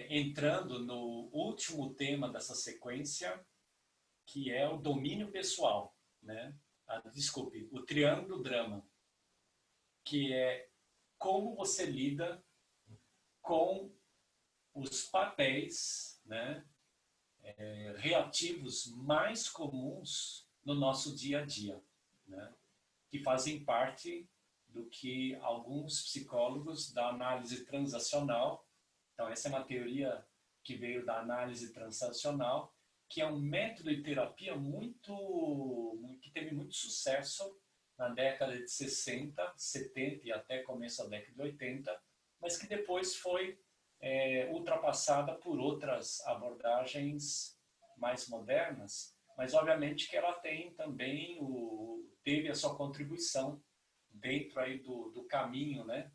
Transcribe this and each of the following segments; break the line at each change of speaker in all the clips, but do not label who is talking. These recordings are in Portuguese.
Entrando no último tema dessa sequência, que é o domínio pessoal, né? Desculpe, o triângulo drama, que é como você lida com os papéis, né, reativos mais comuns no nosso dia a dia, né, que fazem parte do que alguns psicólogos da análise transacional, então essa é uma teoria que veio da análise transacional, que é um método de terapia que teve muito sucesso na década de 60, 70 e até começo da década de 80, mas que depois foi ultrapassada por outras abordagens mais modernas, mas obviamente que ela tem também teve a sua contribuição dentro aí do caminho, né,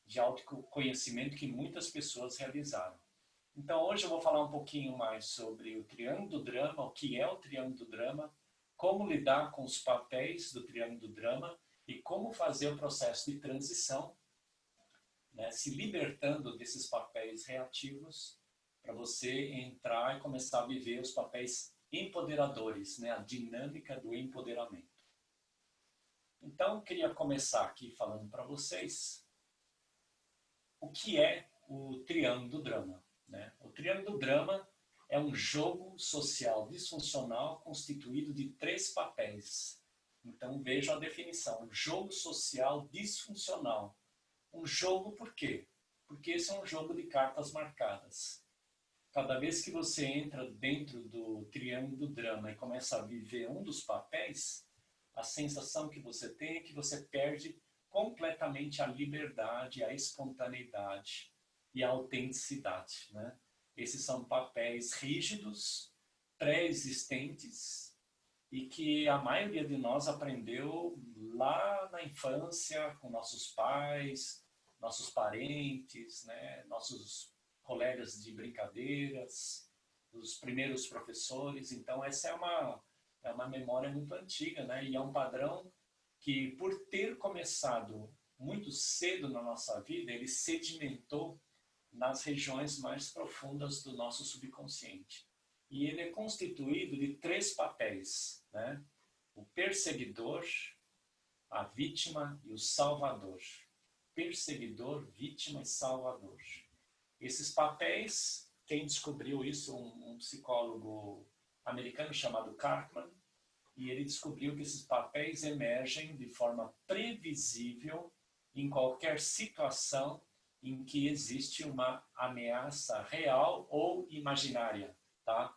de autoconhecimento que muitas pessoas realizaram. Então hoje eu vou falar um pouquinho mais sobre o triângulo do drama, o que é o triângulo do drama, como lidar com os papéis do triângulo do drama e como fazer o processo de transição, né, se libertando desses papéis reativos para você entrar e começar a viver os papéis empoderadores, né, a dinâmica do empoderamento. Então, eu queria começar aqui falando para vocês o que é o triângulo do drama, né? O triângulo do drama é um jogo social disfuncional constituído de 3 papéis. Então, veja a definição, jogo social disfuncional. Um jogo por quê? Porque esse é um jogo de cartas marcadas. Cada vez que você entra dentro do triângulo do drama e começa a viver um dos papéis, a sensação que você tem é que você perde completamente a liberdade, a espontaneidade e a autenticidade, né? Esses são papéis rígidos, pré-existentes, e que a maioria de nós aprendeu lá na infância com nossos pais, nossos parentes, né, nossos colegas de brincadeiras, os primeiros professores. Então essa é uma memória muito antiga, né, e é um padrão que, por ter começado muito cedo na nossa vida, ele sedimentou nas regiões mais profundas do nosso subconsciente. E ele é constituído de 3 papéis, né? O perseguidor, a vítima e o salvador. Perseguidor, vítima e salvador. Esses papéis, quem descobriu isso, um psicólogo americano chamado Cartman, e ele descobriu que esses papéis emergem de forma previsível em qualquer situação em que existe uma ameaça real ou imaginária, tá?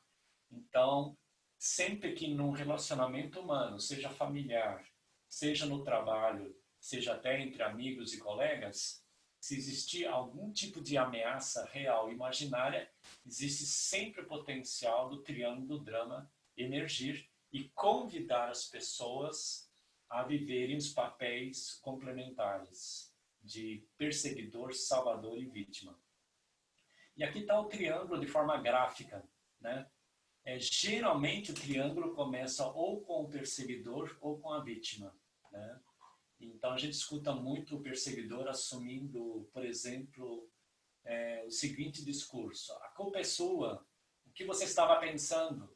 Então, sempre que num relacionamento humano, seja familiar, seja no trabalho, seja até entre amigos e colegas, se existir algum tipo de ameaça real ou imaginária, existe sempre o potencial do triângulo do drama emergir e convidar as pessoas a viverem os papéis complementares de perseguidor, salvador e vítima. E aqui está o triângulo de forma gráfica, né? Geralmente o triângulo começa ou com o perseguidor ou com a vítima, né? Então a gente escuta muito o perseguidor assumindo, por exemplo, o seguinte discurso: a culpa é sua, o que você estava pensando?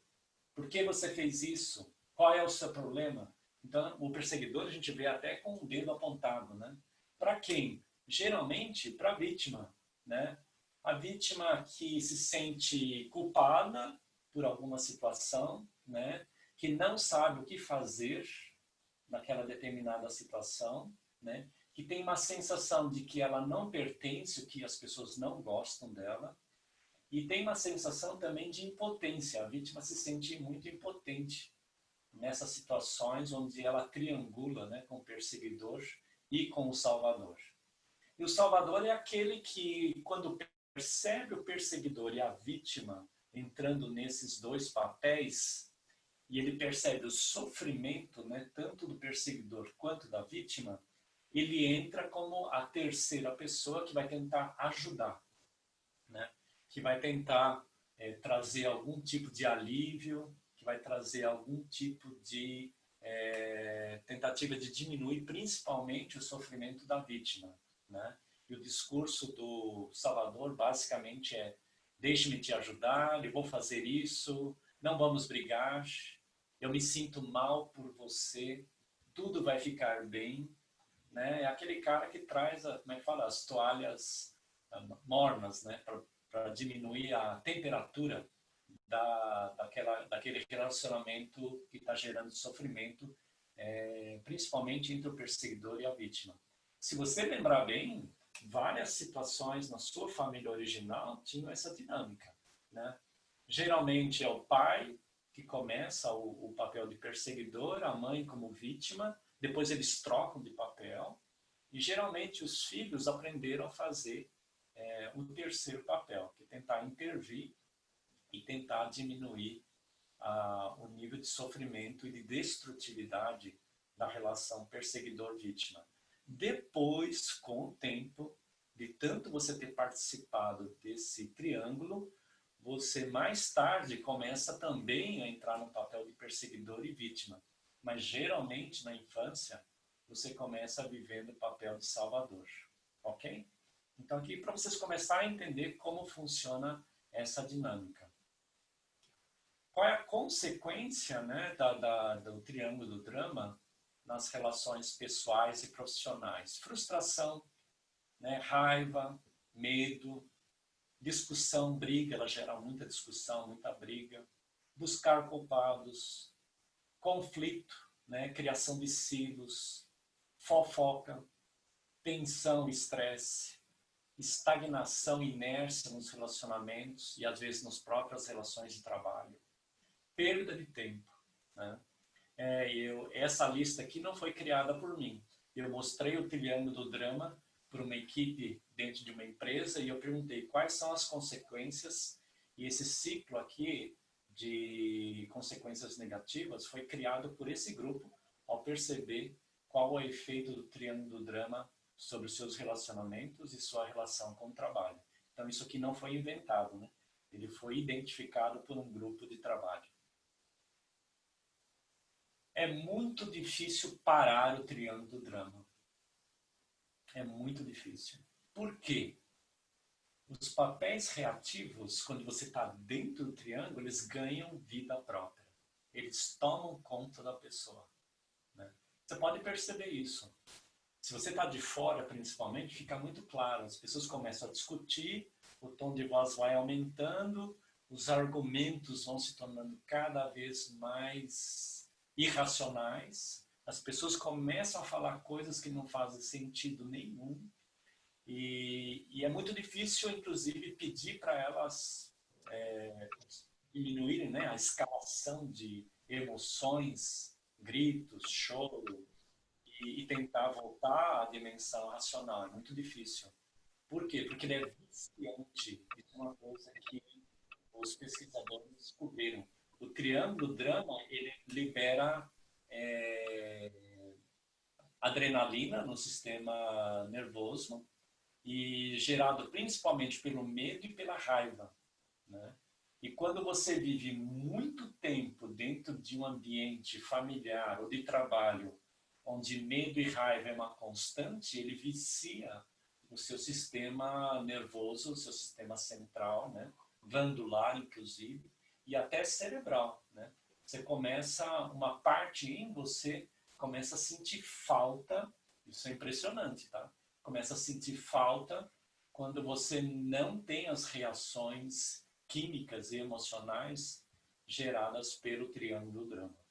Por que você fez isso? Qual é o seu problema? Então, o perseguidor a gente vê até com o dedo apontado, né? Para quem? Geralmente para a vítima, né? A vítima que se sente culpada por alguma situação, né? Que não sabe o que fazer naquela determinada situação, né? Que tem uma sensação de que ela não pertence, que as pessoas não gostam dela, e tem uma sensação também de impotência. A vítima se sente muito impotente nessas situações onde ela triangula, né, com o perseguidor e com o salvador. E o salvador é aquele que, quando percebe o perseguidor e a vítima entrando nesses 2 papéis, e ele percebe o sofrimento, né, tanto do perseguidor quanto da vítima, ele entra como a terceira pessoa que vai tentar ajudar, né? Que vai tentar trazer algum tipo de alívio, que vai trazer algum tipo de tentativa de diminuir principalmente o sofrimento da vítima. né? E o discurso do Salvador basicamente é: deixe-me te ajudar, eu vou fazer isso, não vamos brigar, eu me sinto mal por você, tudo vai ficar bem, né? É aquele cara que traz, como é que fala, as toalhas mornas, né? Para diminuir a temperatura daquele relacionamento que está gerando sofrimento, principalmente entre o perseguidor e a vítima. Se você lembrar bem, várias situações na sua família original tinham essa dinâmica, né? Geralmente é o pai que começa o papel de perseguidor, a mãe como vítima, depois eles trocam de papel, e geralmente os filhos aprenderam a fazer o terceiro papel, que é tentar intervir e tentar diminuir o nível de sofrimento e de destrutividade da relação perseguidor-vítima. Depois, com o tempo, de tanto você ter participado desse triângulo, você mais tarde começa também a entrar no papel de perseguidor e vítima. Mas geralmente na infância, você começa a viver no papel de salvador. Ok? Então aqui para vocês começarem a entender como funciona essa dinâmica. Qual é a consequência, né, do triângulo do drama nas relações pessoais e profissionais? Frustração, né, raiva, medo, discussão, briga, ela gera muita discussão, muita briga, buscar culpados, conflito, né, criação de silos, fofoca, tensão, estresse, estagnação, inércia nos relacionamentos e às vezes nas próprias relações de trabalho, perda de tempo, né? Essa lista aqui não foi criada por mim. Eu mostrei o triângulo do drama para uma equipe dentro de uma empresa e eu perguntei quais são as consequências, e esse ciclo aqui de consequências negativas foi criado por esse grupo ao perceber qual é o efeito do triângulo do drama sobre os seus relacionamentos e sua relação com o trabalho. Então isso aqui não foi inventado, né? Ele foi identificado por um grupo de trabalho. É muito difícil parar o triângulo do drama. É muito difícil. Por quê? Os papéis reativos, quando você está dentro do triângulo, eles ganham vida própria. Eles tomam conta da pessoa, né? Você pode perceber isso. Se você está de fora, principalmente, fica muito claro. As pessoas começam a discutir, o tom de voz vai aumentando, os argumentos vão se tornando cada vez mais irracionais, as pessoas começam a falar coisas que não fazem sentido nenhum, e é muito difícil, inclusive, pedir para elas diminuírem, né, a escalação de emoções, gritos, choro, e tentar voltar à dimensão racional. É muito difícil. Por quê? Porque ele é viciante. Isso é uma coisa que os pesquisadores descobriram. O triângulo drama, ele libera adrenalina no sistema nervoso, e gerado principalmente pelo medo e pela raiva, né? E quando você vive muito tempo dentro de um ambiente familiar ou de trabalho, onde medo e raiva é uma constante, ele vicia o seu sistema nervoso, o seu sistema central, né? Glandular, inclusive, e até cerebral, né? Você começa, uma parte em você começa a sentir falta, isso é impressionante, tá? Começa a sentir falta quando você não tem as reações químicas e emocionais geradas pelo triângulo do drama.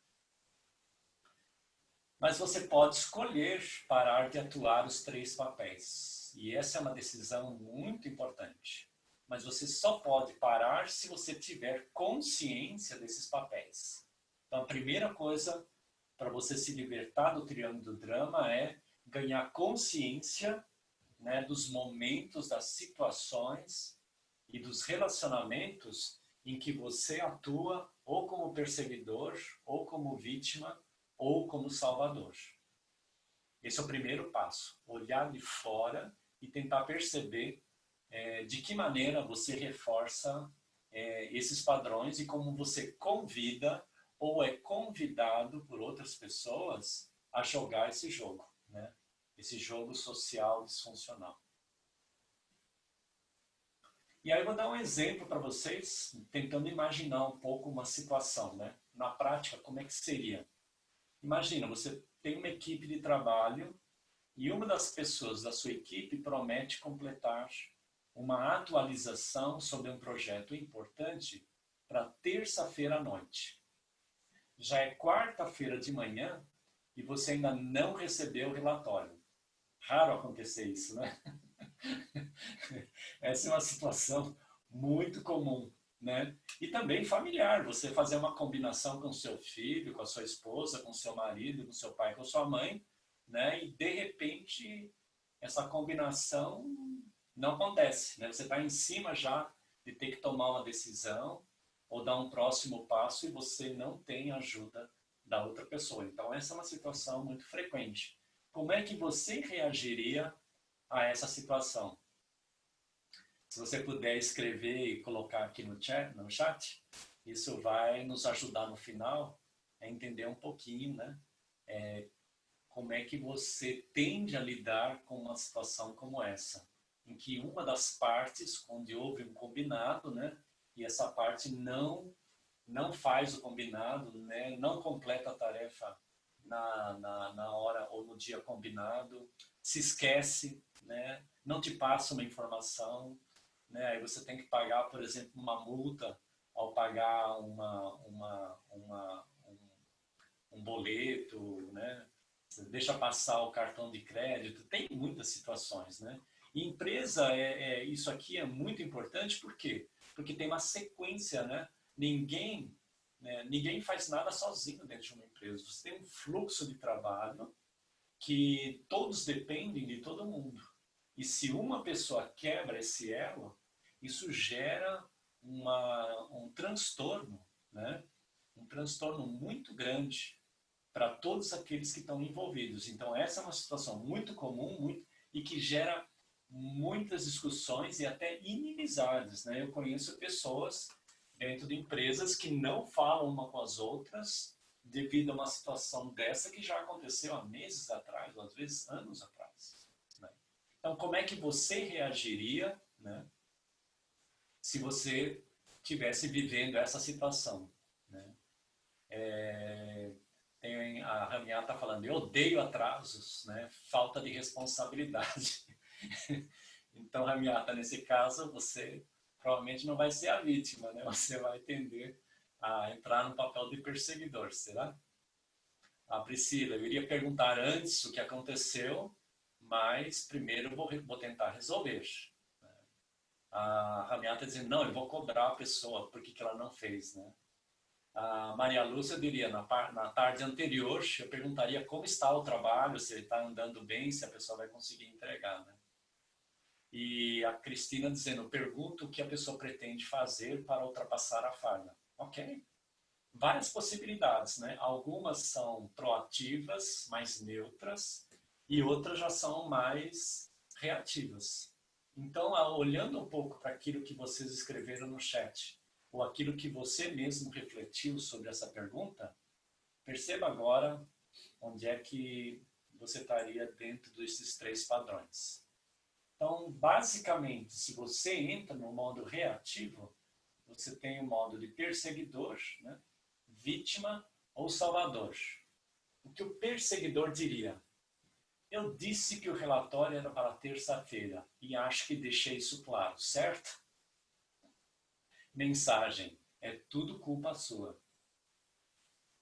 Mas você pode escolher parar de atuar os três papéis. E essa é uma decisão muito importante. Mas você só pode parar se você tiver consciência desses papéis. Então, a primeira coisa para você se libertar do triângulo do drama é ganhar consciência, né, dos momentos, das situações e dos relacionamentos em que você atua ou como perseguidor, ou como vítima, ou como salvador. Esse é o primeiro passo. Olhar de fora e tentar perceber de que maneira você reforça esses padrões e como você convida ou é convidado por outras pessoas a jogar esse jogo, né? esse jogo social disfuncional. E aí eu vou dar um exemplo para vocês, tentando imaginar um pouco uma situação, né? Na prática, como é que seria? Imagina, você tem uma equipe de trabalho e uma das pessoas da sua equipe promete completar uma atualização sobre um projeto importante para terça-feira à noite. Já é quarta-feira de manhã e você ainda não recebeu o relatório. Raro acontecer isso, né? Essa é uma situação muito comum, né? E também familiar, você fazer uma combinação com seu filho, com a sua esposa, com seu marido, com seu pai, com sua mãe, né? E de repente essa combinação não acontece, né? Você está em cima já de ter que tomar uma decisão ou dar um próximo passo e você não tem ajuda da outra pessoa. Então essa é uma situação muito frequente. Como é que você reagiria a essa situação? Se você puder escrever e colocar aqui no chat, isso vai nos ajudar no final a entender um pouquinho, né? Como é que você tende a lidar com uma situação como essa, em que uma das partes, onde houve um combinado, né? E essa parte não faz o combinado, né? Não completa a tarefa na hora ou no dia combinado, se esquece, né? Não te passa uma informação, né? Aí você tem que pagar, por exemplo, uma multa ao pagar um boleto, né? Você deixa passar o cartão de crédito, tem muitas situações, né? E empresa, isso aqui é muito importante, por quê? Porque tem uma sequência, né? Ninguém faz nada sozinho dentro de uma empresa. Você tem um fluxo de trabalho que todos dependem de todo mundo. E se uma pessoa quebra esse elo, isso gera um transtorno, né? Um transtorno muito grande para todos aqueles que estão envolvidos. Então, essa é uma situação muito comum e que gera muitas discussões e até inimizades, né? Eu conheço pessoas dentro de empresas que não falam uma com as outras devido a uma situação dessa que já aconteceu há meses atrás, ou às vezes anos atrás, né? Então, como é que você reagiria, né, se você estivesse vivendo essa situação, né? A Ramiá está falando, eu odeio atrasos, né? Falta de responsabilidade. Então, Ramiá, nesse caso, você provavelmente não vai ser a vítima, né? Você vai tender a entrar no papel de perseguidor, será? A Priscila, eu iria perguntar antes o que aconteceu, mas primeiro eu vou tentar resolver. A Ramiá está dizendo, não, eu vou cobrar a pessoa, por que ela não fez, né? A Maria Lúcia diria, na tarde anterior, eu perguntaria como está o trabalho, se ele está andando bem, se a pessoa vai conseguir entregar, né? E a Cristina dizendo, pergunto o que a pessoa pretende fazer para ultrapassar a falha. Ok. Várias possibilidades, né? Algumas são proativas, mais neutras, e outras já são mais reativas. Então, olhando um pouco para aquilo que vocês escreveram no chat, ou aquilo que você mesmo refletiu sobre essa pergunta, perceba agora onde é que você estaria dentro desses três padrões. Então, basicamente, se você entra no modo reativo, você tem o modo de perseguidor, né? Vítima ou salvador. O que o perseguidor diria? Eu disse que o relatório era para terça-feira e acho que deixei isso claro, certo? Mensagem, é tudo culpa sua.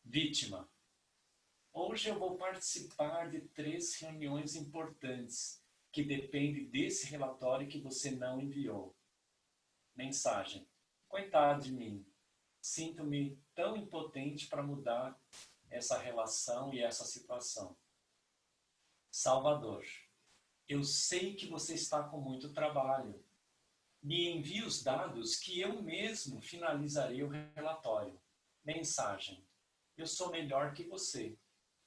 Vítima, hoje eu vou participar de 3 reuniões importantes que dependem desse relatório que você não enviou. Mensagem, coitado de mim, sinto-me tão impotente para mudar essa relação e essa situação. Salvador, eu sei que você está com muito trabalho. Me envie os dados que eu mesmo finalizarei o relatório. Mensagem, eu sou melhor que você.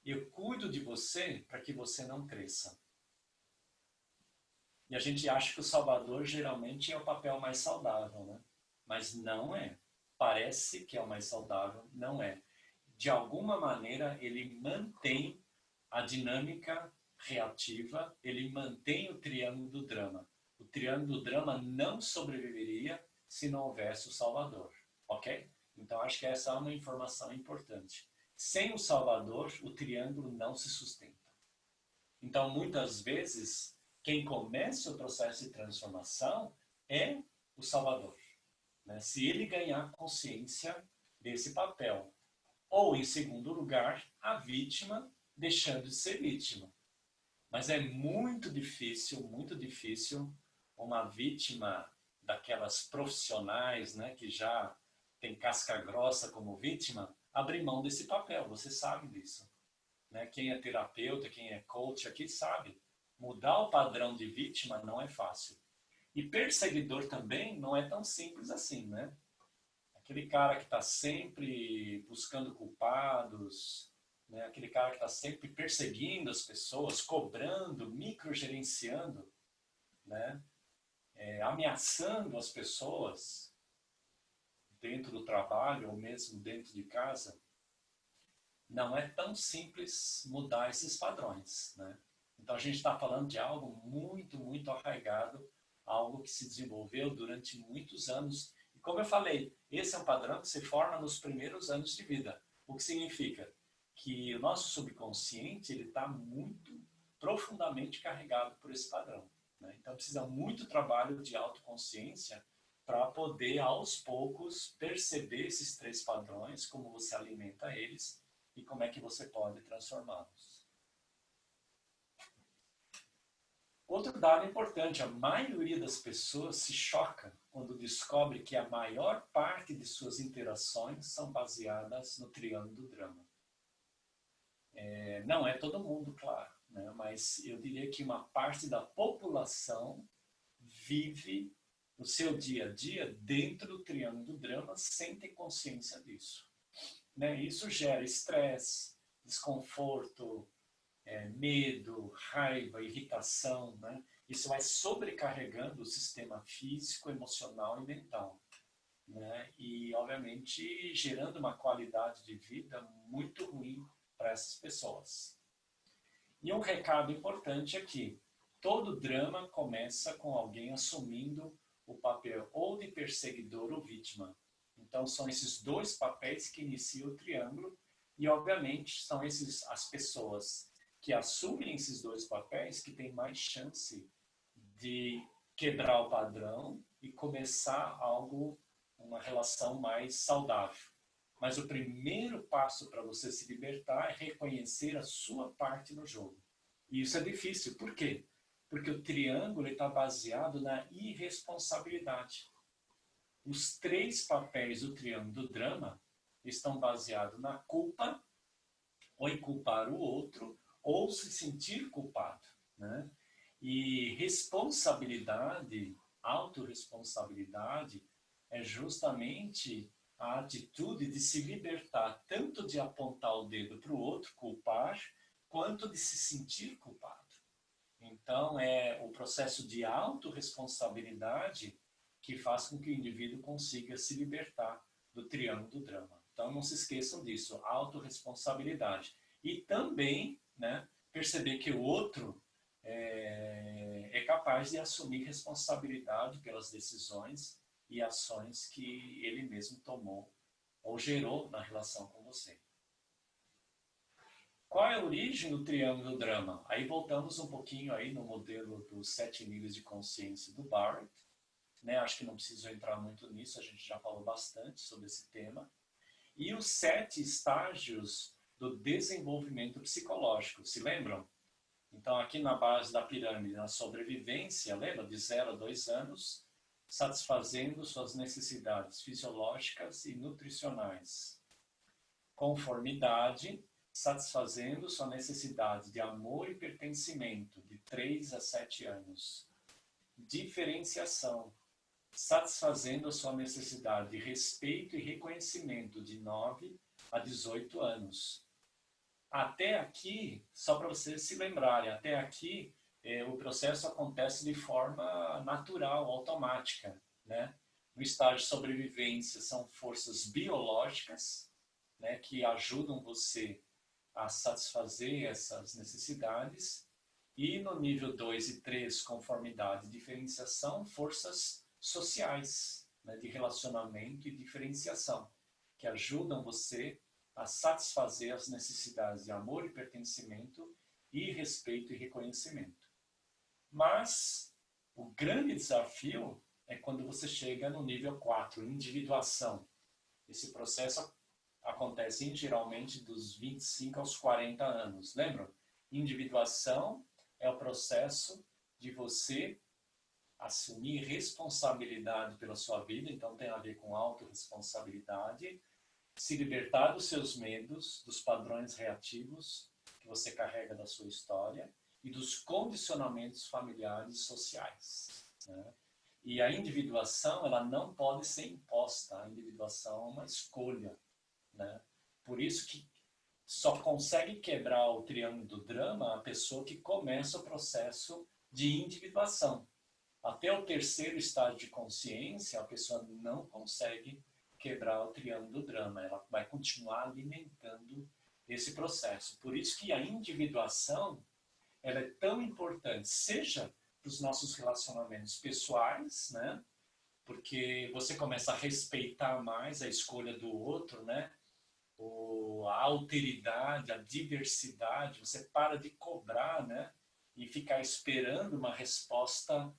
Eu cuido de você para que você não cresça. E a gente acha que o salvador geralmente é o papel mais saudável, né? Mas não é. Parece que é o mais saudável, não é. De alguma maneira, ele mantém a dinâmica reativa, ele mantém o triângulo do drama. O triângulo do drama não sobreviveria se não houvesse o Salvador, ok? Então, acho que essa é uma informação importante. Sem o Salvador, o triângulo não se sustenta. Então, muitas vezes, quem começa o processo de transformação é o Salvador, né? Se ele ganhar consciência desse papel. Ou, em segundo lugar, a vítima deixando de ser vítima. Mas é muito difícil uma vítima daquelas profissionais, né, que já tem casca grossa como vítima, abrir mão desse papel. Você sabe disso, né? Quem é terapeuta, quem é coach aqui sabe. Mudar o padrão de vítima não é fácil. E perseguidor também não é tão simples assim, né? Aquele cara que está sempre buscando culpados, né? Aquele cara que está sempre perseguindo as pessoas, cobrando, microgerenciando, né? Ameaçando as pessoas dentro do trabalho ou mesmo dentro de casa, não é tão simples mudar esses padrões, né? Então a gente está falando de algo muito, muito arraigado, algo que se desenvolveu durante muitos anos. E como eu falei, esse é um padrão que se forma nos primeiros anos de vida. O que significa que o nosso subconsciente ele está muito profundamente carregado por esse padrão, né? Então precisa muito trabalho de autoconsciência para poder, aos poucos, perceber esses três padrões, como você alimenta eles e como é que você pode transformá-los. Outro dado importante, a maioria das pessoas se choca quando descobre que a maior parte de suas interações são baseadas no triângulo do drama. Não é todo mundo, claro, né? Mas eu diria que uma parte da população vive o seu dia a dia dentro do triângulo do drama sem ter consciência disso, né? Isso gera estresse, desconforto, medo, raiva, irritação, né? Isso vai sobrecarregando o sistema físico, emocional e mental, né? E, obviamente, gerando uma qualidade de vida muito ruim para essas pessoas. E um recado importante aqui, todo drama começa com alguém assumindo o papel ou de perseguidor ou vítima. Então, são esses dois papéis que iniciam o triângulo e, obviamente, são as pessoas que assumem esses dois papéis que têm mais chance de quebrar o padrão e começar algo, uma relação mais saudável. Mas o primeiro passo para você se libertar é reconhecer a sua parte no jogo. E isso é difícil. Por quê? Porque o triângulo está baseado na irresponsabilidade. Os três papéis do triângulo do drama estão baseados na culpa, ou em culpar o outro, ou se sentir culpado, né? E responsabilidade, autorresponsabilidade, é justamente a atitude de se libertar tanto de apontar o dedo para o outro, culpar, quanto de se sentir culpado. Então, é o processo de autorresponsabilidade que faz com que o indivíduo consiga se libertar do triângulo do drama. Então, não se esqueçam disso, autorresponsabilidade. E também, né, perceber que o outro é capaz de assumir responsabilidade pelas decisões e ações que ele mesmo tomou ou gerou na relação com você. Qual é a origem do triângulo do drama? Aí voltamos um pouquinho aí no modelo dos 7 níveis de consciência do Barrett, né? Acho que não preciso entrar muito nisso, a gente já falou bastante sobre esse tema. E os 7 estágios do desenvolvimento psicológico, se lembram? Então, aqui na base da pirâmide, na sobrevivência, lembra? De 0 a 2 anos, satisfazendo suas necessidades fisiológicas e nutricionais. Conformidade, satisfazendo sua necessidade de amor e pertencimento, de 3 a 7 anos. Diferenciação, satisfazendo a sua necessidade de respeito e reconhecimento, de 9 a 18 anos. Até aqui, só para vocês se lembrarem, até aqui o processo acontece de forma natural, automática, né? No estágio de sobrevivência são forças biológicas, né, que ajudam você a satisfazer essas necessidades. E no nível 2 e 3, conformidade e diferenciação, forças sociais, né, de relacionamento e diferenciação, que ajudam você a satisfazer as necessidades de amor e pertencimento e respeito e reconhecimento. Mas o grande desafio é quando você chega no nível 4, individuação. Esse processo acontece geralmente dos 25 aos 40 anos. Lembram? Individuação é o processo de você assumir responsabilidade pela sua vida, então tem a ver com autorresponsabilidade, se libertar dos seus medos, dos padrões reativos que você carrega da sua história e dos condicionamentos familiares e sociais, né? E a individuação, ela não pode ser imposta, a individuação é uma escolha, né? Por isso que só consegue quebrar o triângulo do drama a pessoa que começa o processo de individuação. Até o terceiro estágio de consciência, a pessoa não consegue quebrar o triângulo do drama. Ela vai continuar alimentando esse processo. Por isso que a individuação, ela é tão importante, seja para os nossos relacionamentos pessoais, né? Porque você começa a respeitar mais a escolha do outro, né? A alteridade, a diversidade, você para de cobrar, né? E ficar esperando uma resposta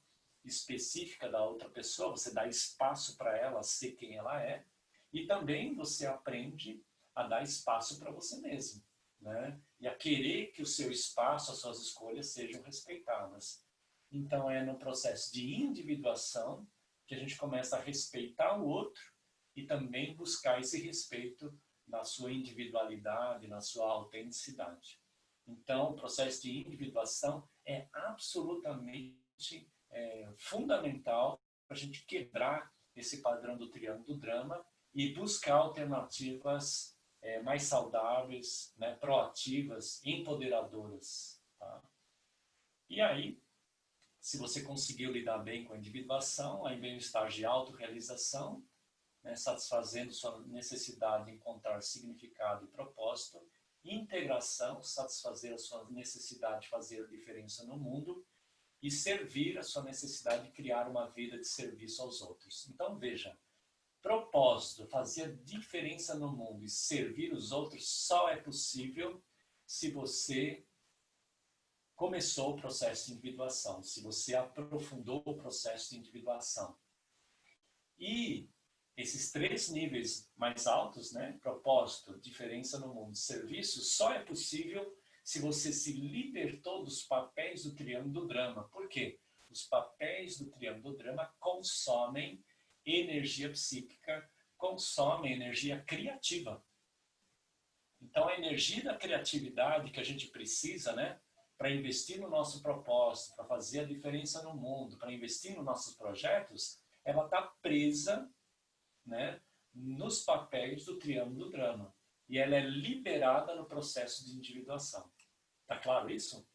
específica da outra pessoa, você dá espaço para ela ser quem ela é, e também você aprende a dar espaço para você mesmo, né? E a querer que o seu espaço, as suas escolhas sejam respeitadas. Então é no processo de individuação que a gente começa a respeitar o outro e também buscar esse respeito na sua individualidade, na sua autenticidade. Então, o processo de individuação é absolutamente fundamental para a gente quebrar esse padrão do triângulo do drama e buscar alternativas mais saudáveis, né, proativas, empoderadoras. Tá? E aí, se você conseguiu lidar bem com a individuação, aí vem o estágio de autorrealização, né, satisfazendo sua necessidade de encontrar significado e propósito, integração, satisfazer a sua necessidade de fazer a diferença no mundo, e servir a sua necessidade de criar uma vida de serviço aos outros. Então, veja, propósito, fazer diferença no mundo e servir os outros só é possível se você começou o processo de individuação, se você aprofundou o processo de individuação. E esses 3 níveis mais altos, né, propósito, diferença no mundo, serviço, só é possível se você se libertou dos papéis do triângulo do drama. Por quê? Os papéis do triângulo do drama consomem energia psíquica, consomem energia criativa. Então, a energia da criatividade que a gente precisa, né, para investir no nosso propósito, para fazer a diferença no mundo, para investir nos nossos projetos, ela está presa, né, nos papéis do triângulo do drama. E ela é liberada no processo de individuação. Está claro isso?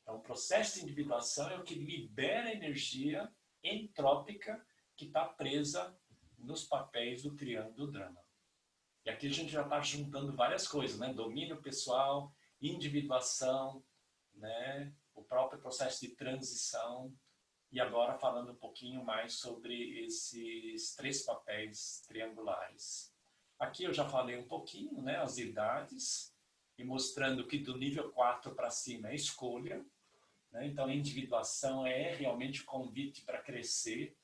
Então, o processo de individuação é o que libera a energia entrópica que está presa nos papéis do triângulo do drama. E aqui a gente já está juntando várias coisas, né? Domínio pessoal, individuação, né? O próprio processo de transição. E agora falando um pouquinho mais sobre esses 3 papéis triangulares. Aqui eu já falei um pouquinho, né? As idades, e mostrando que do nível 4 para cima é escolha, né? Então a individuação é realmente o convite para crescer,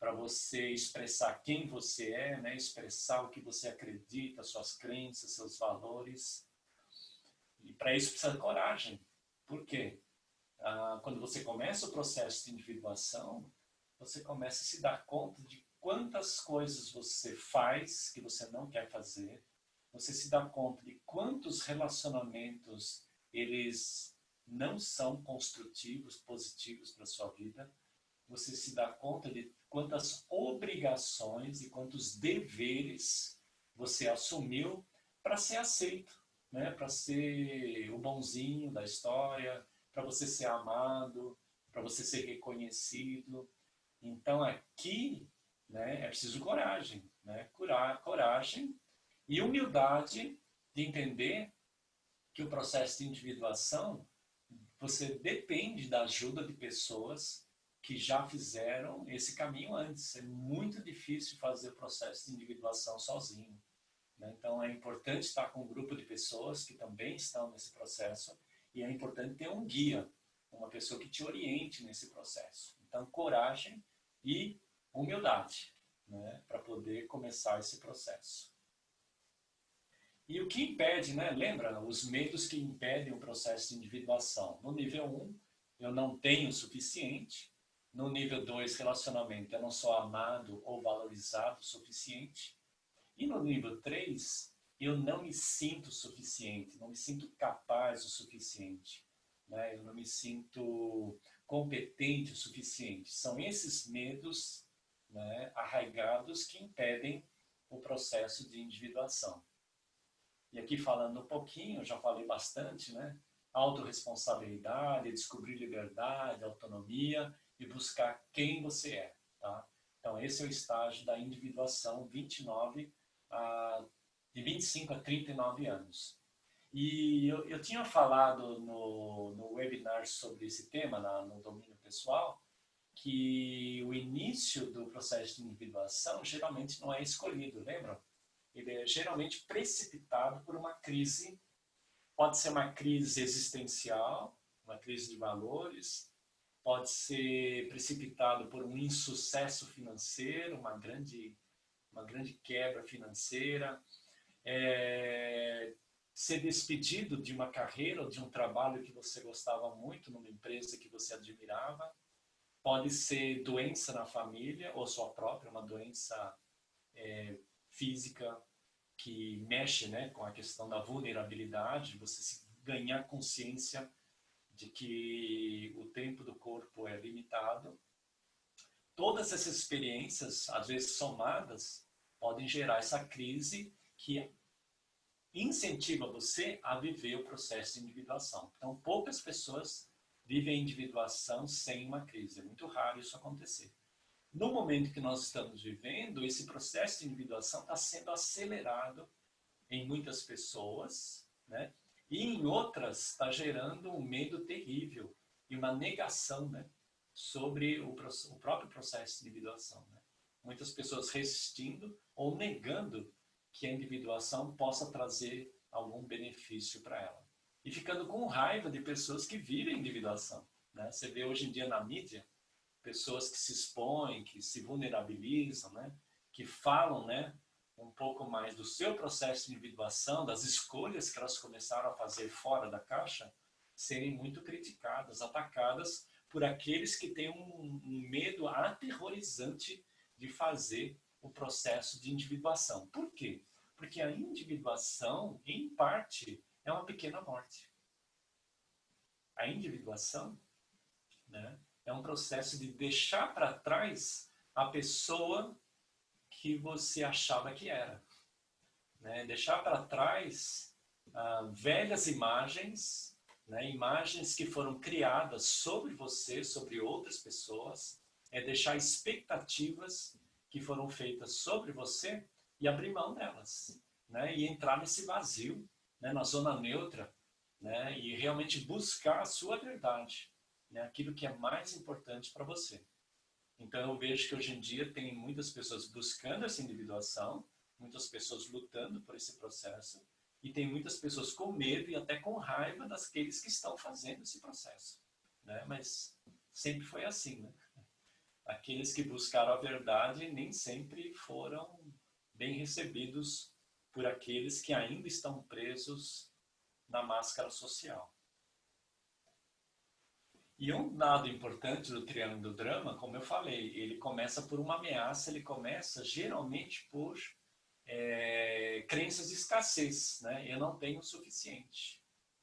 para você expressar quem você é, né? Expressar o que você acredita, suas crenças, seus valores. E para isso precisa de coragem. Por quê? Quando você começa o processo de individuação, você começa a se dar conta de quantas coisas você faz que você não quer fazer. Você se dá conta de quantos relacionamentos eles não são construtivos, positivos para a sua vida. Você se dá conta de quantas obrigações e quantos deveres você assumiu para ser aceito, né? Para ser o bonzinho da história, para você ser amado, para você ser reconhecido. Então aqui, né, é preciso coragem, né? Coragem e humildade de entender que o processo de individuação você depende da ajuda de pessoas que já fizeram esse caminho antes. É muito difícil fazer o processo de individuação sozinho, né? Então, é importante estar com um grupo de pessoas que também estão nesse processo e é importante ter um guia, uma pessoa que te oriente nesse processo. Então, coragem e humildade, né, para poder começar esse processo. E o que impede, né? Lembra? Os medos que impedem o processo de individuação. No nível 1, eu não tenho o suficiente. No nível 2, relacionamento, eu não sou amado ou valorizado o suficiente. E no nível 3, eu não me sinto suficiente, não me sinto capaz o suficiente, né? Eu não me sinto competente o suficiente. São esses medos, né, arraigados que impedem o processo de individuação. E aqui falando um pouquinho, já falei bastante, né? Autorresponsabilidade, descobrir liberdade, autonomia e buscar quem você é, tá? Então, esse é o estágio da individuação 29 de 25 a 39 anos. E eu tinha falado no webinar sobre esse tema, no domínio pessoal, que o início do processo de individuação geralmente não é escolhido, lembra? Ele é geralmente precipitado por uma crise, pode ser uma crise existencial, uma crise de valores, pode ser precipitado por um insucesso financeiro, uma grande quebra financeira, ser despedido de uma carreira ou de um trabalho que você gostava muito, numa empresa que você admirava, pode ser doença na família ou sua própria, uma doença física que mexe, né, com a questão da vulnerabilidade, você ganhar consciência de que o tempo do corpo é limitado. Todas essas experiências, às vezes somadas, podem gerar essa crise que incentiva você a viver o processo de individuação. Então, poucas pessoas vivem a individuação sem uma crise. É muito raro isso acontecer. No momento que nós estamos vivendo, esse processo de individuação está sendo acelerado em muitas pessoas, né? E em outras está gerando um medo terrível e uma negação, né, sobre o próprio processo de individuação, né? Muitas pessoas resistindo ou negando que a individuação possa trazer algum benefício para ela. E ficando com raiva de pessoas que vivem individuação, né? Você vê hoje em dia na mídia pessoas que se expõem, que se vulnerabilizam, né? Que falam, né, um pouco mais do seu processo de individuação, das escolhas que elas começaram a fazer fora da caixa, serem muito criticadas, atacadas por aqueles que têm um medo aterrorizante de fazer o processo de individuação. Por quê? Porque a individuação, em parte, é uma pequena morte. A individuação, né, é um processo de deixar para trás a pessoa que você achava que era, né? Deixar para trás velhas imagens, né? Imagens que foram criadas sobre você, sobre outras pessoas, é deixar expectativas que foram feitas sobre você e abrir mão delas, né? E entrar nesse vazio, né? Na zona neutra, né? E realmente buscar a sua verdade, né? Aquilo que é mais importante para você. Então eu vejo que hoje em dia tem muitas pessoas buscando essa individuação, muitas pessoas lutando por esse processo, e tem muitas pessoas com medo e até com raiva daqueles que estão fazendo esse processo, né? Mas sempre foi assim, né? Aqueles que buscaram a verdade nem sempre foram bem recebidos por aqueles que ainda estão presos na máscara social. E um dado importante do triângulo do drama, como eu falei, ele começa por uma ameaça, ele começa geralmente por crenças de escassez, né? Eu não tenho o suficiente,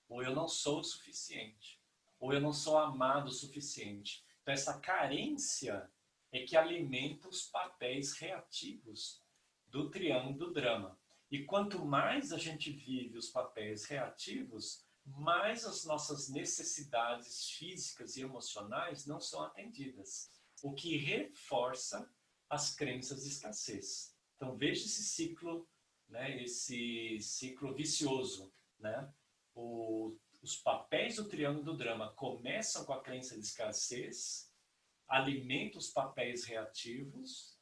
ou eu não sou o suficiente, ou eu não sou amado o suficiente. Então essa carência é que alimenta os papéis reativos do triângulo do drama. E quanto mais a gente vive os papéis reativos, mais as nossas necessidades físicas e emocionais não são atendidas, o que reforça as crenças de escassez. Então veja esse ciclo, né, esse ciclo vicioso, né? os papéis do triângulo do drama começam com a crença de escassez, alimentam os papéis reativos,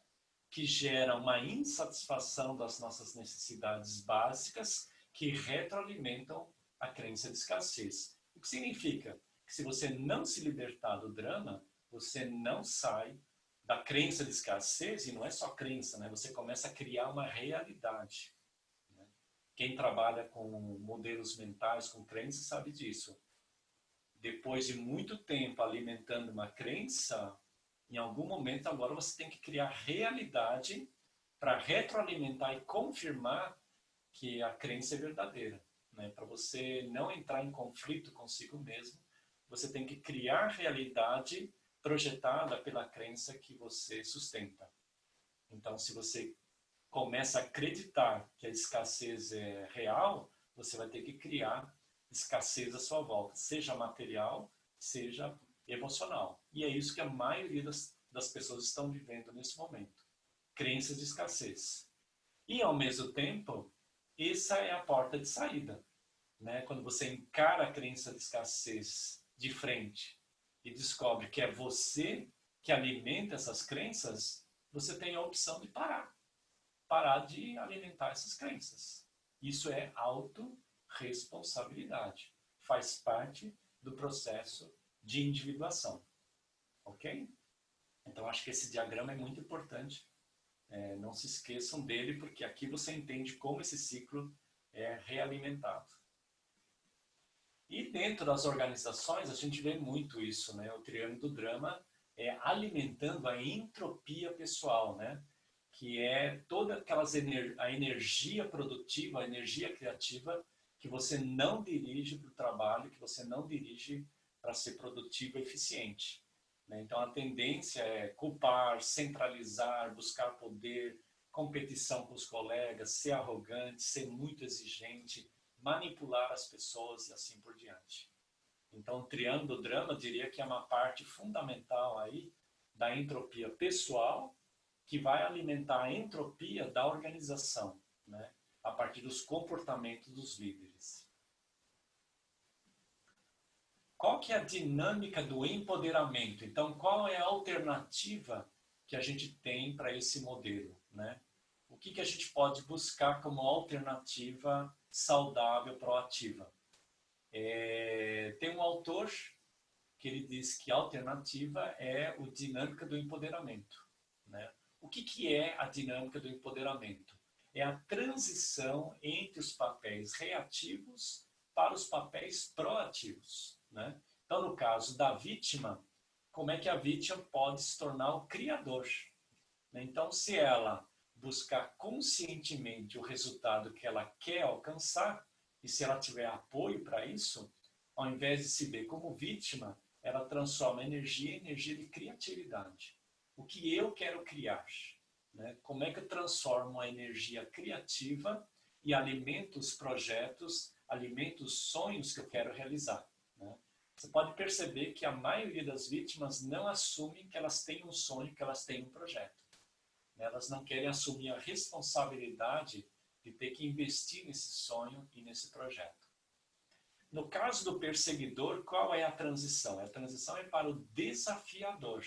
que geram uma insatisfação das nossas necessidades básicas, que retroalimentam a crença de escassez. O que significa que se você não se libertar do drama, você não sai da crença de escassez, e não é só crença, né? Você começa a criar uma realidade. Né? Quem trabalha com modelos mentais, com crenças, sabe disso. Depois de muito tempo alimentando uma crença, em algum momento agora você tem que criar realidade para retroalimentar e confirmar que a crença é verdadeira. Né? Para você não entrar em conflito consigo mesmo, você tem que criar realidade projetada pela crença que você sustenta. Então, se você começa a acreditar que a escassez é real, você vai ter que criar escassez à sua volta, seja material, seja emocional. E é isso que a maioria das pessoas estão vivendo nesse momento. Crenças de escassez. E, ao mesmo tempo, essa é a porta de saída. Né? Quando você encara a crença de escassez de frente e descobre que é você que alimenta essas crenças, você tem a opção de parar de alimentar essas crenças. Isso é autorresponsabilidade. Faz parte do processo de individuação. Ok? Então, acho que esse diagrama é muito importante. Não se esqueçam dele, porque aqui você entende como esse ciclo é realimentado. E dentro das organizações, a gente vê muito isso, né? O triângulo do drama é alimentando a entropia pessoal, né? Que é toda a energia produtiva, a energia criativa que você não dirige para o trabalho, que você não dirige para ser produtivo e eficiente. Né? Então, a tendência é culpar, centralizar, buscar poder, competição com os colegas, ser arrogante, ser muito exigente, manipular as pessoas e assim por diante. Então, o triângulo do drama diria que é uma parte fundamental aí da entropia pessoal, que vai alimentar a entropia da organização, né? A partir dos comportamentos dos líderes. Qual que é a dinâmica do empoderamento? Então, qual é a alternativa que a gente tem para esse modelo, né? O que a gente pode buscar como alternativa saudável, proativa? Tem um autor que ele diz que a alternativa é o dinâmica do empoderamento, né? O que é a dinâmica do empoderamento? É a transição entre os papéis reativos para os papéis proativos, né? Então, no caso da vítima, como é que a vítima pode se tornar o criador? Então, se ela buscar conscientemente o resultado que ela quer alcançar, e se ela tiver apoio para isso, ao invés de se ver como vítima, ela transforma a energia em energia de criatividade. O que eu quero criar? Né? Como é que eu transformo a energia criativa e alimento os projetos, alimento os sonhos que eu quero realizar? Né? Você pode perceber que a maioria das vítimas não assumem que elas têm um sonho, que elas têm um projeto. Elas não querem assumir a responsabilidade de ter que investir nesse sonho e nesse projeto. No caso do perseguidor, qual é a transição? A transição é para o desafiador.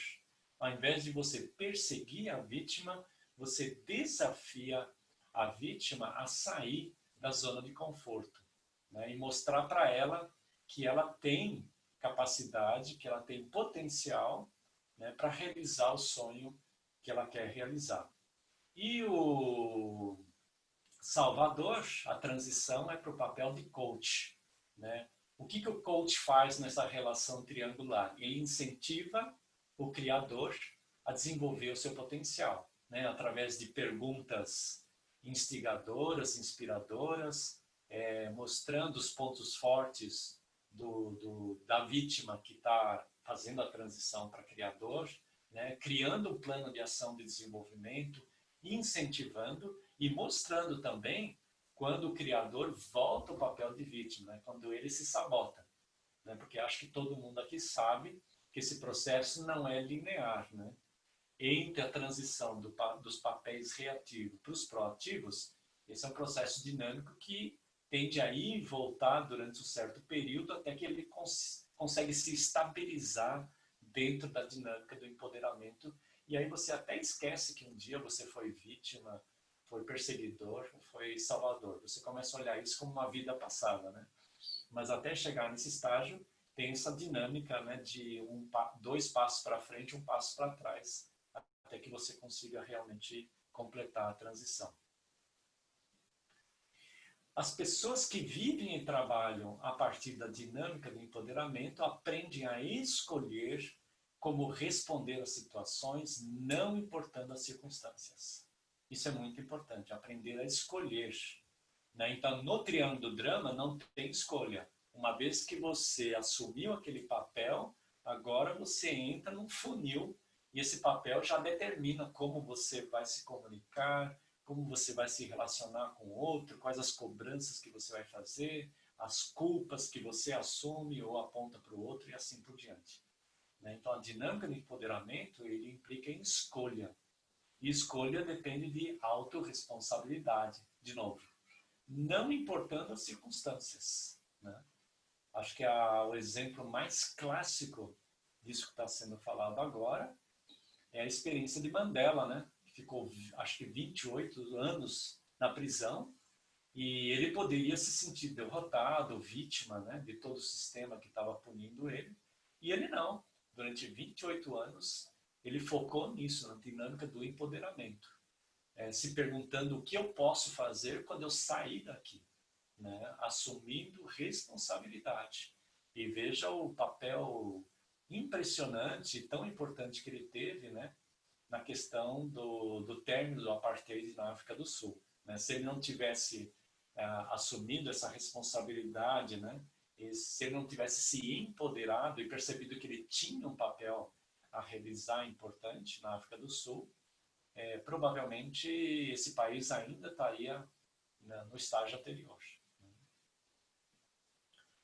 Ao invés de você perseguir a vítima, você desafia a vítima a sair da zona de conforto, né? E mostrar para ela que ela tem capacidade, que ela tem potencial, né, para realizar o sonho que ela quer realizar. E o Salvador, a transição é para o papel de coach, né? O que o coach faz nessa relação triangular? Ele incentiva o criador a desenvolver o seu potencial, né? Através de perguntas instigadoras, inspiradoras, mostrando os pontos fortes da vítima que está fazendo a transição para criador, né? Criando um plano de ação de desenvolvimento, incentivando e mostrando também quando o criador volta ao papel de vítima, né? Quando ele se sabota. Né? Porque acho que todo mundo aqui sabe que esse processo não é linear. Né? Entre a transição dos papéis reativos para os proativos, esse é um processo dinâmico que tende a ir e voltar durante um certo período até que ele consegue se estabilizar dentro da dinâmica do empoderamento. E aí você até esquece que um dia você foi vítima, foi perseguidor, foi salvador. Você começa a olhar isso como uma vida passada, né? Mas até chegar nesse estágio, tem essa dinâmica, né, de dois passos para frente, um passo para trás, até que você consiga realmente completar a transição. As pessoas que vivem e trabalham a partir da dinâmica do empoderamento aprendem a escolher como responder às situações, não importando as circunstâncias. Isso é muito importante, aprender a escolher. Né? Então, no triângulo do drama, não tem escolha. Uma vez que você assumiu aquele papel, agora você entra num funil e esse papel já determina como você vai se comunicar, como você vai se relacionar com o outro, quais as cobranças que você vai fazer, as culpas que você assume ou aponta para o outro e assim por diante. Então, a dinâmica do empoderamento, ele implica em escolha. E escolha depende de autorresponsabilidade, de novo. Não importando as circunstâncias. Né? Acho que o exemplo mais clássico disso que está sendo falado agora é a experiência de Mandela, né? Que ficou, acho que 28 anos na prisão, e ele poderia se sentir derrotado, vítima, né, de todo o sistema que estava punindo ele, e ele não. Durante 28 anos, ele focou nisso, na dinâmica do empoderamento, se perguntando o que eu posso fazer quando eu sair daqui, né, assumindo responsabilidade. E veja o papel impressionante, tão importante que ele teve, né, na questão do término do apartheid na África do Sul. Né? Se ele não tivesse assumido essa responsabilidade, né? E se ele não tivesse se empoderado e percebido que ele tinha um papel a realizar importante na África do Sul, provavelmente esse país ainda estaria, né, no estágio anterior.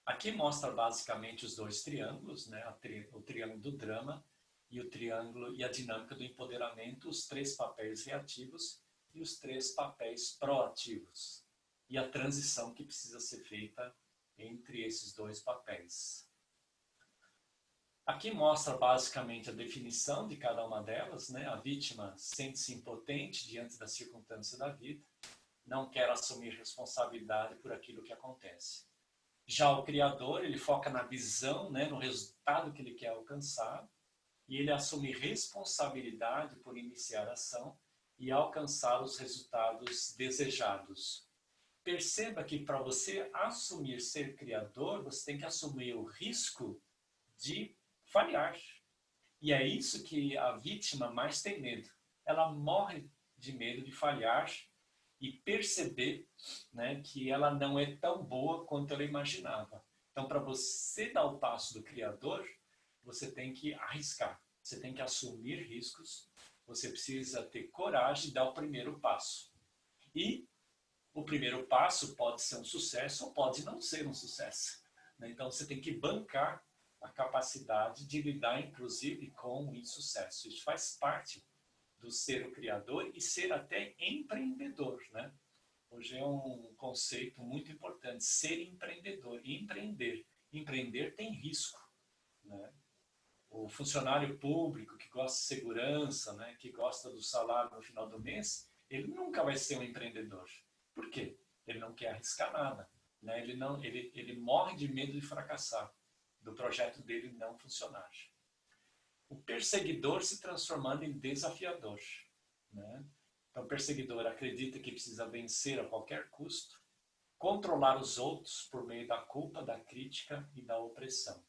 Aqui mostra basicamente os dois triângulos, né? O triângulo do drama e o triângulo e a dinâmica do empoderamento, os três papéis reativos e os três papéis proativos. E a transição que precisa ser feita entre esses dois papéis. Aqui mostra basicamente a definição de cada uma delas, né? A vítima sente-se impotente diante da circunstância da vida, não quer assumir responsabilidade por aquilo que acontece. Já o criador, ele foca na visão, né, no resultado que ele quer alcançar, e ele assume responsabilidade por iniciar a ação e alcançar os resultados desejados. Perceba que para você assumir ser criador, você tem que assumir o risco de falhar. E é isso que a vítima mais tem medo. Ela morre de medo de falhar e perceber, né, que ela não é tão boa quanto ela imaginava. Então, para você dar o passo do criador, você tem que arriscar, você tem que assumir riscos, você precisa ter coragem de dar o primeiro passo. E o primeiro passo pode ser um sucesso ou pode não ser um sucesso. Então, você tem que bancar a capacidade de lidar, inclusive, com o insucesso. Isso faz parte do ser o criador e ser até empreendedor, né? Hoje é um conceito muito importante, ser empreendedor, empreender. Empreender tem risco, né? O funcionário público que gosta de segurança, né, que gosta do salário no final do mês, ele nunca vai ser um empreendedor. Por quê? Ele não quer arriscar nada, né? Ele morre de medo de fracassar, do projeto dele não funcionar. O perseguidor se transformando em desafiador, né? Então, o perseguidor acredita que precisa vencer a qualquer custo, controlar os outros por meio da culpa, da crítica e da opressão.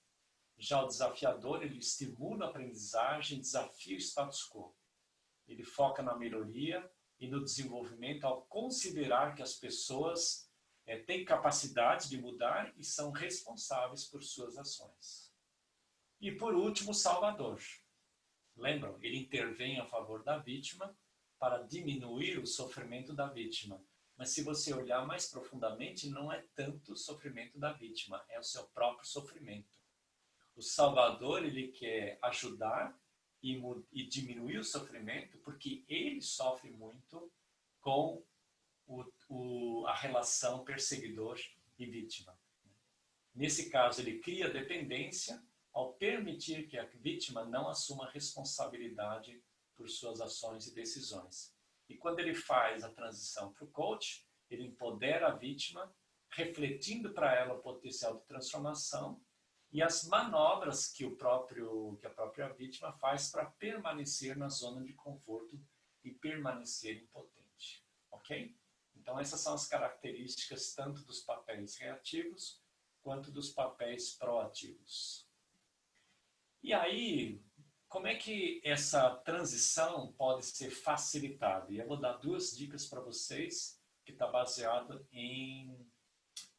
Já o desafiador, ele estimula a aprendizagem, desafia o status quo. Ele foca na melhoria e no desenvolvimento ao considerar que as pessoas têm capacidade de mudar e são responsáveis por suas ações. E por último, o salvador. Lembram? Ele intervém a favor da vítima para diminuir o sofrimento da vítima. Mas se você olhar mais profundamente, não é tanto o sofrimento da vítima, é o seu próprio sofrimento. O Salvador, ele quer ajudar e diminuir o sofrimento porque ele sofre muito com a relação perseguidor e vítima. Nesse caso, ele cria dependência ao permitir que a vítima não assuma responsabilidade por suas ações e decisões. E quando ele faz a transição para o coach, ele empodera a vítima, refletindo para ela o potencial de transformação e as manobras que a própria vítima faz para permanecer na zona de conforto e permanecer impotente. Ok? Então, essas são as características tanto dos papéis reativos quanto dos papéis proativos. E aí, como é que essa transição pode ser facilitada? E eu vou dar 2 dicas para vocês, que está baseado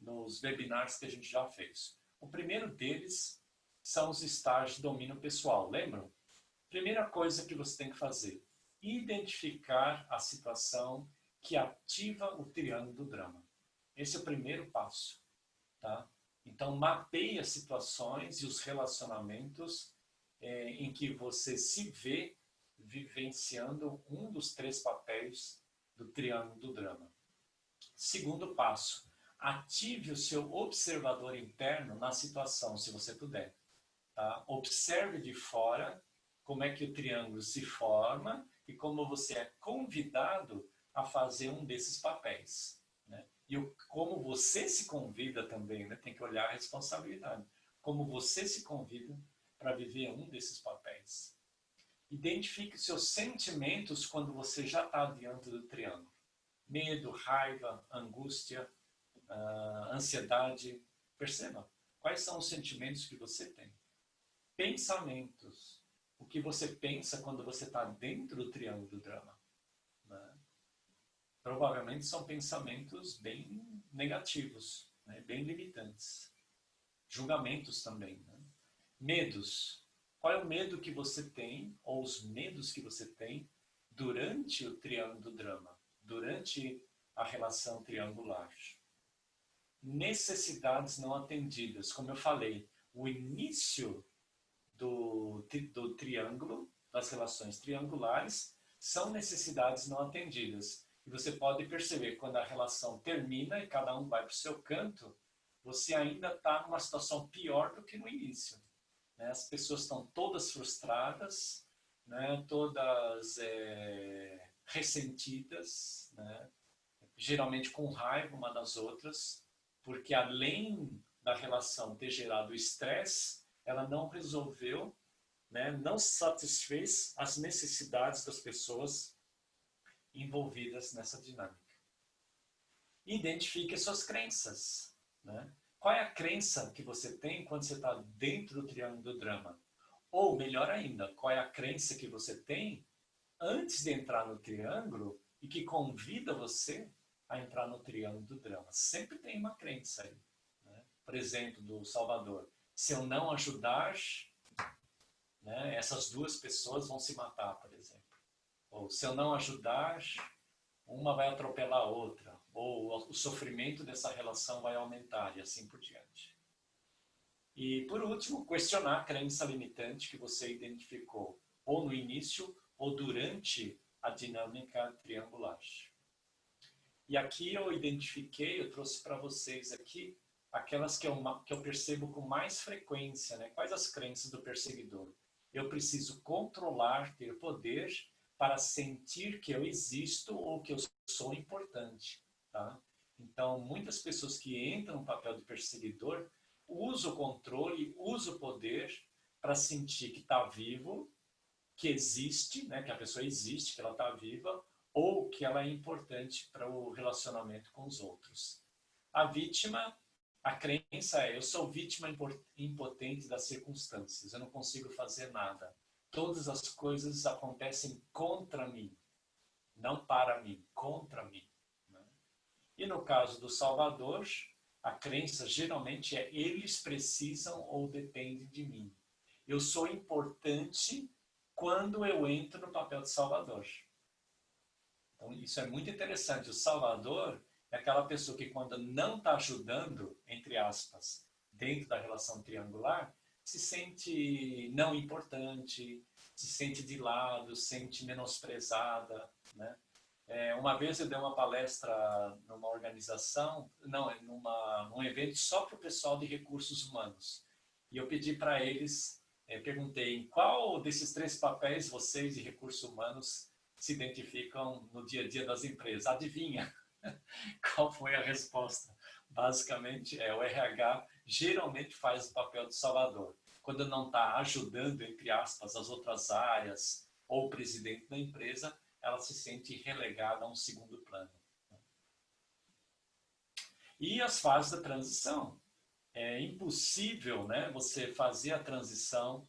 nos webinars que a gente já fez. O primeiro deles são os estágios de domínio pessoal, lembram? Primeira coisa que você tem que fazer, identificar a situação que ativa o triângulo do drama. Esse é o primeiro passo, tá? Então, mapeie as situações e os relacionamentos em que você se vê vivenciando um dos 3 papéis do triângulo do drama. Segundo passo, ative o seu observador interno na situação, se você puder. Tá? Observe de fora como é que o triângulo se forma e como você é convidado a fazer um desses papéis. Né? E como você se convida também, né? Tem que olhar a responsabilidade. Como você se convida para viver um desses papéis. Identifique seus sentimentos quando você já está diante do triângulo. Medo, raiva, angústia, ansiedade. Perceba quais são os sentimentos que você tem. Pensamentos. O que você pensa quando você está dentro do triângulo do drama. Né? Provavelmente são pensamentos bem negativos, né? Bem limitantes. Julgamentos também. Né? Medos. Qual é o medo que você tem, ou os medos que você tem, durante o triângulo do drama, durante a relação triangular? Necessidades não atendidas. Como eu falei, o início do triângulo, das relações triangulares, são necessidades não atendidas. E você pode perceber, quando a relação termina e cada um vai para o seu canto, você ainda está numa situação pior do que no início. Né? As pessoas estão todas frustradas, né? Todas ressentidas, né? Geralmente com raiva uma das outras, porque além da relação ter gerado estresse, ela não resolveu, né? Não satisfez as necessidades das pessoas envolvidas nessa dinâmica. Identifique as suas crenças. Né? Qual é a crença que você tem quando você está dentro do triângulo do drama? Ou, melhor ainda, qual é a crença que você tem antes de entrar no triângulo e que convida você a entrar no triângulo do drama? Sempre tem uma crença aí. Né? Por exemplo, do Salvador. Se eu não ajudar, né, essas 2 pessoas vão se matar, por exemplo. Ou se eu não ajudar, uma vai atropelar a outra. Ou o sofrimento dessa relação vai aumentar e assim por diante. E, por último, questionar a crença limitante que você identificou, ou no início, ou durante a dinâmica triangular. E aqui eu trouxe para vocês aqui, aquelas que eu percebo com mais frequência, né? Quais as crenças do perseguidor? Eu preciso controlar, ter poder, para sentir que eu existo ou que eu sou importante. Tá? Então, muitas pessoas que entram no papel de perseguidor usam o controle, usam o poder para sentir que está vivo, que existe, né, que a pessoa existe, que ela está viva, ou que ela é importante para o relacionamento com os outros. A vítima, a crença é: eu sou vítima impotente das circunstâncias, eu não consigo fazer nada. Todas as coisas acontecem contra mim, não para mim, contra mim. E no caso do Salvador, a crença geralmente é: eles precisam ou dependem de mim. Eu sou importante quando eu entro no papel de Salvador. Então isso é muito interessante. O Salvador é aquela pessoa que, quando não está ajudando, entre aspas, dentro da relação triangular, se sente não importante, se sente de lado, se sente menosprezada, né? Uma vez eu dei uma palestra numa organização, não, num evento só para o pessoal de recursos humanos. E eu pedi para eles, perguntei em qual desses 3 papéis vocês de recursos humanos se identificam no dia a dia das empresas. Adivinha qual foi a resposta? Basicamente, o RH geralmente faz o papel de salvador. Quando não está ajudando, entre aspas, as outras áreas ou o presidente da empresa, ela se sente relegada a um segundo plano. E as fases da transição. É impossível, né, você fazer a transição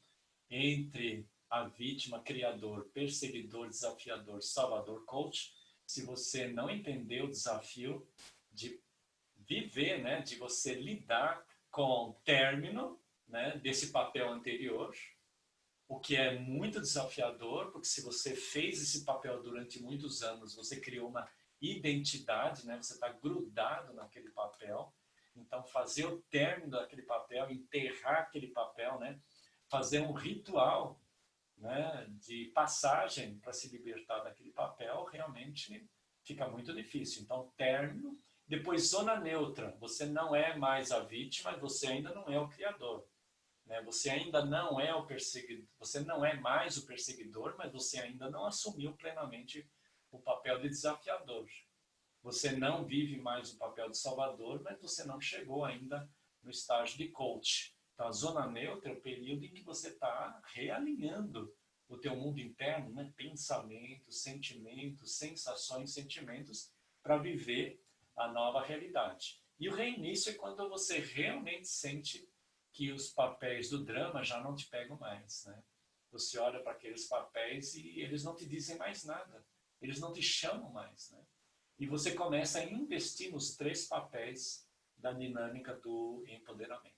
entre a vítima, criador, perseguidor, desafiador, salvador, coach, se você não entender o desafio de viver, né, de você lidar com o término, né, desse papel anterior, o que é muito desafiador, porque se você fez esse papel durante muitos anos, você criou uma identidade, né? Você está grudado naquele papel. Então, fazer o término daquele papel, enterrar aquele papel, né? Fazer um ritual, né, de passagem para se libertar daquele papel, realmente fica muito difícil. Então, término, depois zona neutra. Você não é mais a vítima, você ainda não é o criador. Né? Você ainda não é o perseguidor, você não é mais o perseguidor, mas você ainda não assumiu plenamente o papel de desafiador. Você não vive mais o papel de salvador, mas você não chegou ainda no estágio de coach. Então, a zona neutra é o período em que você está realinhando o teu mundo interno, né? Pensamentos, sentimentos, sensações, sentimentos, para viver a nova realidade. E o reinício é quando você realmente sente que os papéis do drama já não te pegam mais, né? Você olha para aqueles papéis e eles não te dizem mais nada. Eles não te chamam mais, né? E você começa a investir nos 3 papéis da dinâmica do empoderamento.